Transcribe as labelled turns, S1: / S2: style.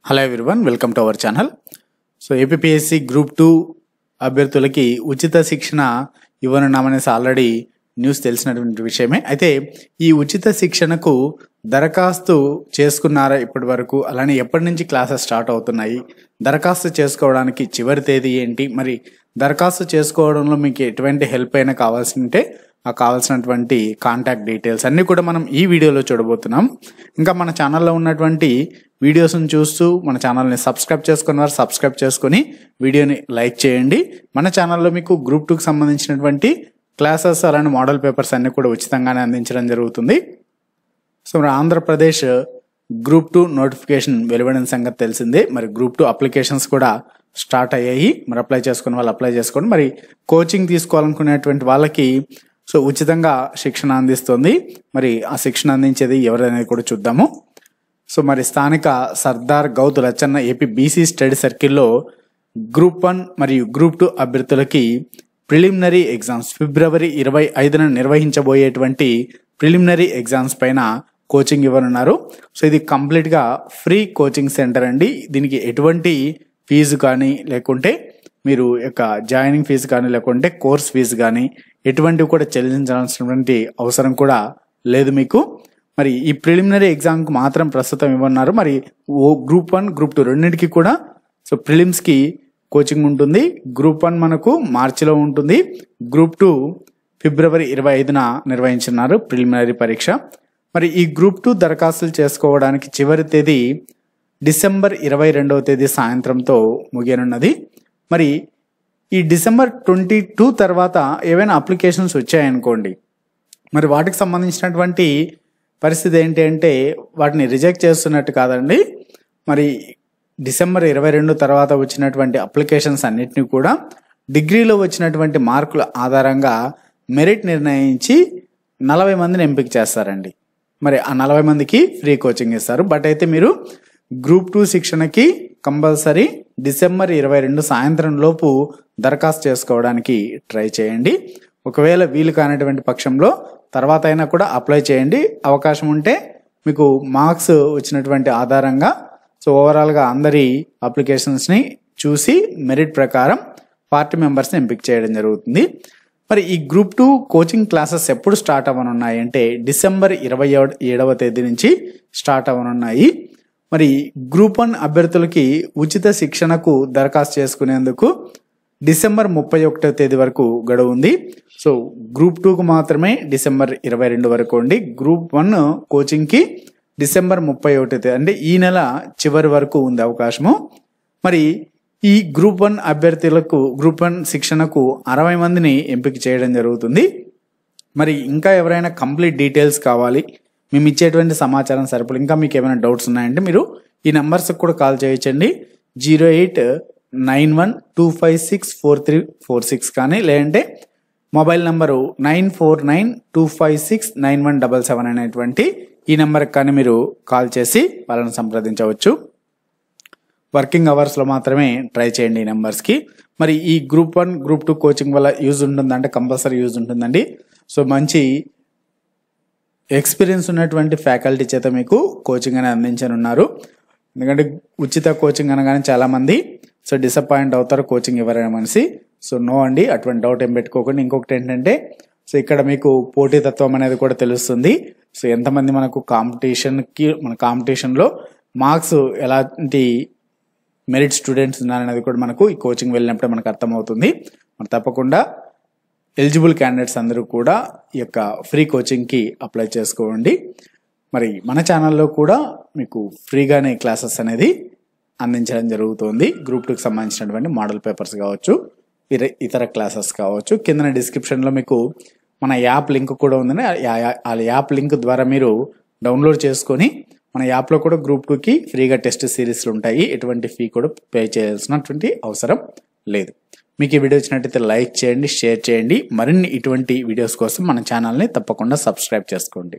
S1: Hello everyone, welcome to our channel. So APSC group 2 అభ్యర్థులకి ఉచిత శిక్షణ ఇవ్వనున్నామనేసి ఆల్రెడీ న్యూస్ తెలిసినటువంటి విషయమే. అయితే ఈ ఉచిత శిక్షణకు దరఖాస్తు చేసుకున్నారా ఇప్పటి వరకు, అలానే ఎప్పటి నుంచి క్లాసెస్ స్టార్ట్ అవుతున్నాయి, దరఖాస్తు చేసుకోవడానికి చివరి తేదీ ఏంటి, మరి దరఖాస్తు చేసుకోవడంలో మీకు ఎటువంటి హెల్ప్ అయినా కావాల్సి ఉంటే ఆ కావాల్సినటువంటి కాంటాక్ట్ డీటెయిల్స్ అన్నీ కూడా మనం ఈ వీడియోలో చూడబోతున్నాం. ఇంకా మన ఛానల్లో ఉన్నటువంటి వీడియోస్ని చూస్తూ మన ఛానల్ని సబ్స్క్రైబ్ చేసుకున్న వారు సబ్స్క్రైబ్ చేసుకొని వీడియోని లైక్ చేయండి. మన ఛానల్లో మీకు గ్రూప్ 2కి సంబంధించినటువంటి క్లాసెస్ అలానే మోడల్ పేపర్స్ అన్నీ కూడా ఉచితంగానే అందించడం జరుగుతుంది. సో మరి ఆంధ్రప్రదేశ్ గ్రూప్ 2 నోటిఫికేషన్ వెలువడిన సంగతి తెలిసిందే. మరి గ్రూప్ 2 అప్లికేషన్స్ కూడా స్టార్ట్ అయ్యాయి. మరి అప్లై చేసుకున్న వాళ్ళు అప్లై చేసుకోండి. మరి కోచింగ్ తీసుకోవాలనుకునేటువంటి వాళ్ళకి సో ఉచితంగా శిక్షణ అందిస్తుంది. మరి ఆ శిక్షణ అందించేది ఎవరనేది కూడా చూద్దాము. సో మరి స్థానిక Sardar Gouthu Latchanna AP BC study సర్కిల్లో గ్రూప్ 1 మరియు గ్రూప్ 2 అభ్యర్థులకి ప్రిలిమినరీ ఎగ్జామ్స్ ఫిబ్రవరి 25న నిర్వహించబోయేటువంటి ప్రిలిమినరీ ఎగ్జామ్స్ పైన కోచింగ్ ఇవ్వనున్నారు. సో ఇది కంప్లీట్గా ఫ్రీ కోచింగ్ సెంటర్ అండి. దీనికి ఎటువంటి ఫీజు కానీ లేకుంటే మీరు యొక్క జాయినింగ్ ఫీజు కానీ లేకుంటే కోర్స్ ఫీజు కానీ ఎటువంటివి కూడా చెల్లించాల్సినటువంటి అవసరం కూడా లేదు మీకు. మరి ఈ ప్రిలిమినరీ ఎగ్జామ్కి మాత్రం ప్రస్తుతం ఇవ్వన్నారు. మరి గ్రూప్ 1 గ్రూప్ 2 రెండింటికి కూడా సో ప్రిలిమ్స్కి కోచింగ్ ఉంటుంది. గ్రూప్ 1 మనకు మార్చిలో ఉంటుంది, గ్రూప్ 2 ఫిబ్రవరి 25న నిర్వహించున్నారు ప్రిలిమినరీ పరీక్ష. మరి ఈ గ్రూప్ 2 దరఖాస్తులు చేసుకోవడానికి చివరి తేదీ డిసెంబర్ 22వ తేదీ సాయంత్రంతో ముగియనున్నది. మరి ఈ డిసెంబర్ 22 తర్వాత ఏవైనా అప్లికేషన్స్ వచ్చాయనుకోండి, మరి వాటికి సంబంధించినటువంటి పరిస్థితి ఏంటి అంటే వాటిని రిజెక్ట్ చేస్తున్నట్టు కాదండి. మరి డిసెంబర్ 22 తర్వాత వచ్చినటువంటి అప్లికేషన్స్ అన్నిటిని కూడా డిగ్రీలో వచ్చినటువంటి మార్కుల ఆధారంగా మెరిట్ నిర్ణయించి 40 మందిని ఎంపిక చేస్తారండి. మరి ఆ 40 మందికి ఫ్రీ కోచింగ్ ఇస్తారు. బట్ అయితే మీరు గ్రూప్ 2 శిక్షణకి కంపల్సరీ డిసెంబర్ 22 సాయంత్రం లోపు దరఖాస్తు చేసుకోవడానికి ట్రై చేయండి. ఒకవేళ వీలు కానటువంటి పక్షంలో తర్వాత అయినా కూడా అప్లై చేయండి. అవకాశం ఉంటే మీకు మార్క్స్ వచ్చినటువంటి ఆధారంగా సో ఓవరాల్గా అందరి అప్లికేషన్స్ని చూసి మెరిట్ ప్రకారం 40 మెంబర్స్ని ఎంపిక చేయడం జరుగుతుంది. మరి ఈ గ్రూప్ 2 కోచింగ్ క్లాసెస్ ఎప్పుడు స్టార్ట్ అవ్వనున్నాయి అంటే డిసెంబర్ 27వ తేదీ నుంచి స్టార్ట్ అవ్వనున్నాయి. మరి గ్రూప్ 1 అభ్యర్థులకి ఉచిత శిక్షణకు దరఖాస్తు చేసుకునేందుకు డిసెంబర్ 31వ తేదీ వరకు గడువు ఉంది. సో గ్రూప్ 2కు మాత్రమే డిసెంబర్ 22 వరకు ఉంది. గ్రూప్ 1 కోచింగ్కి డిసెంబర్ 31వ తేదీ అంటే ఈ నెల చివరి వరకు ఉంది అవకాశము. మరి ఈ గ్రూప్ 1 అభ్యర్థులకు గ్రూప్ 1 శిక్షణకు 60 మందిని ఎంపిక చేయడం జరుగుతుంది. మరి ఇంకా ఎవరైనా కంప్లీట్ డీటెయిల్స్ కావాలి, మేము ఇచ్చేటువంటి సమాచారం సరిపడు ఇంకా మీకు ఏమైనా డౌట్స్ ఉన్నాయంటే మీరు ఈ నెంబర్స్కి కూడా కాల్ చేయొచ్చండి. 0891256446 కానీ లేదంటే మొబైల్ నంబరు 9492569177 అనేటువంటి ఈ నెంబర్కి కానీ మీరు కాల్ చేసి వాళ్ళని సంప్రదించవచ్చు. వర్కింగ్ అవర్స్లో మాత్రమే ట్రై చేయండి ఈ నెంబర్స్కి. మరి ఈ గ్రూప్ 1 గ్రూప్ 2 కోచింగ్ వల్ల యూజ్ ఉంటుందంటే కంపల్సరీ యూజ్ ఉంటుందండి. సో మంచి ఎక్స్పీరియన్స్ ఉన్నటువంటి ఫ్యాకల్టీ చేత మీకు కోచింగ్ అనేది అందించనున్నారు. ఎందుకంటే ఉచిత కోచింగ్ అనగానే చాలామంది సో డిసప్పాయింట్ అవుతారు, కోచింగ్ ఇవ్వరమనేసి. సో నో అండి, అటువంటి డౌట్ ఏం పెట్టుకోకండి. ఇంకొకటి ఏంటంటే సో ఇక్కడ మీకు పోటీతత్వం అనేది కూడా తెలుస్తుంది. సో ఎంతమంది మనకు మన కాంపిటీషన్లో మార్క్స్ ఎలాంటి మెరిట్ స్టూడెంట్స్ ఉన్నారనేది కూడా మనకు ఈ కోచింగ్ వెళ్ళినప్పుడే మనకు అర్థమవుతుంది. మరి తప్పకుండా ఎలిజిబుల్ క్యాండిడేట్స్ అందరూ కూడా ఈ యొక్క ఫ్రీ కోచింగ్కి అప్లై చేసుకోండి. మరి మన ఛానల్లో కూడా మీకు ఫ్రీగానే క్లాసెస్ అనేది అందించడం జరుగుతుంది. గ్రూప్ 2కి సంబంధించినటువంటి మోడల్ పేపర్స్ కావచ్చు, ఇతర క్లాసెస్ కావచ్చు. కింద డిస్క్రిప్షన్లో మీకు మన యాప్ లింక్ కూడా ఉందని ఆ యాప్ లింక్ ద్వారా మీరు డౌన్లోడ్ చేసుకొని మన యాప్లో కూడా గ్రూప్ 2కి ఫ్రీగా టెస్ట్ సిరీస్లు ఉంటాయి. ఎటువంటి ఫీ కూడా పే చేయాల్సినటువంటి అవసరం లేదు. మీకు ఈ వీడియో వచ్చినట్టయితే లైక్ చేయండి, షేర్ చేయండి. మరిన్ని ఇటువంటి వీడియోస్ కోసం మన ఛానల్ని తప్పకుండా సబ్స్క్రైబ్ చేసుకోండి.